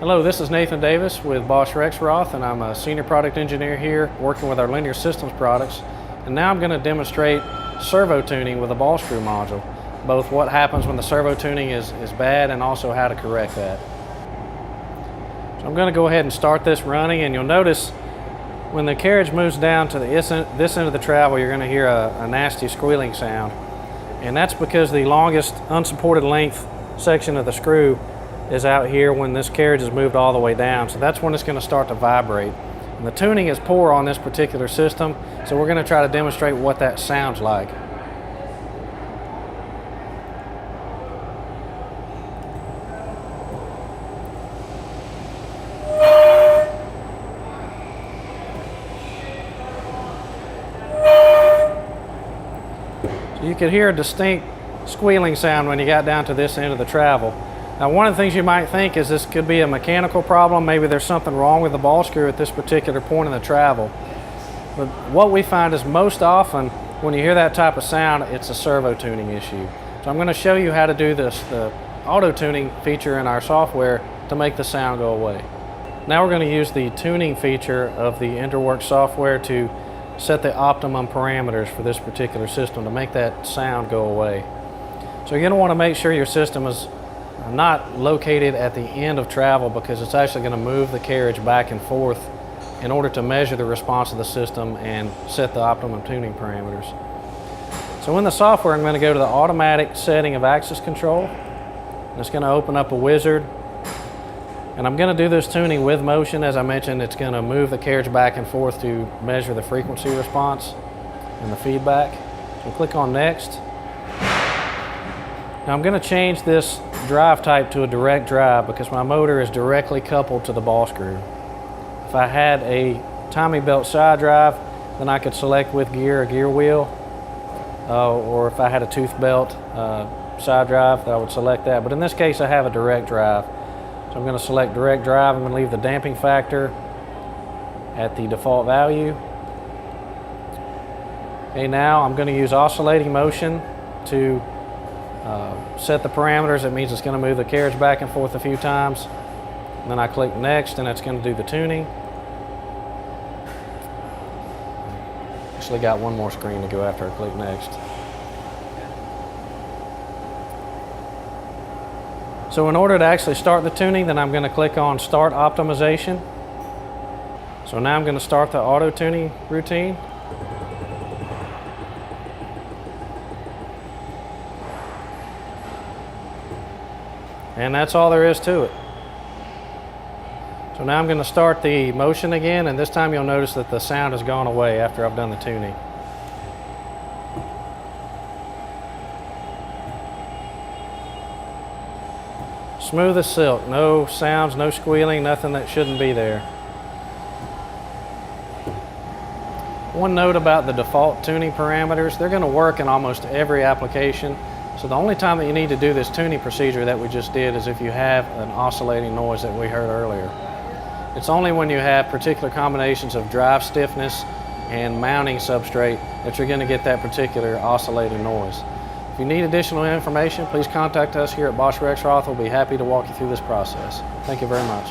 Hello, this is Nathan Davis with Bosch Rexroth, and I'm a senior product engineer here working with our linear systems products. And now I'm going to demonstrate servo tuning with a ball screw module, both what happens when the servo tuning is bad and also how to correct that. So I'm going to go ahead and start this running, and you'll notice when the carriage moves down to this end of the travel, you're going to hear a nasty squealing sound. And that's because the longest unsupported length section of the screw is out here when this carriage is moved all the way down. So that's when it's going to start to vibrate. And the tuning is poor on this particular system, so we're going to try to demonstrate what that sounds like. So you could hear a distinct squealing sound when you got down to this end of the travel. Now, one of the things you might think is this could be a mechanical problem. Maybe there's something wrong with the ball screw at this particular point in the travel. But what we find is most often when you hear that type of sound, it's a servo tuning issue. So I'm going to show you how to do this, the auto tuning feature in our software, to make the sound go away. Now we're going to use the tuning feature of the Introduo software to set the optimum parameters for this particular system to make that sound go away. So you're going to want to make sure your system is not located at the end of travel, because it's actually going to move the carriage back and forth in order to measure the response of the system and set the optimum tuning parameters. So in the software, I'm going to go to the automatic setting of axis control. And it's going to open up a wizard. And I'm going to do this tuning with motion. As I mentioned, it's going to move the carriage back and forth to measure the frequency response and the feedback. So click on Next. Now I'm going to change this drive type to a direct drive because my motor is directly coupled to the ball screw. If I had a timing belt side drive, then I could select with gear a gear wheel, or if I had a tooth belt side drive, I would select that. But in this case, I have a direct drive. So I'm going to select direct drive. I'm going to leave the damping factor at the default value. Okay, now I'm going to use oscillating motion to set the parameters. It means it's going to move the carriage back and forth a few times. And then I click Next, and it's going to do the tuning. Actually got one more screen to go after I click Next. So in order to actually start the tuning, then I'm going to click on Start Optimization. So now I'm going to start the auto tuning routine. And that's all there is to it. So now I'm going to start the motion again, and this time you'll notice that the sound has gone away after I've done the tuning. Smooth as silk, no sounds, no squealing, nothing that shouldn't be there. One note about the default tuning parameters, they're going to work in almost every application. So the only time that you need to do this tuning procedure that we just did is if you have an oscillating noise that we heard earlier. It's only when you have particular combinations of drive stiffness and mounting substrate that you're going to get that particular oscillating noise. If you need additional information, please contact us here at Bosch Rexroth. We'll be happy to walk you through this process. Thank you very much.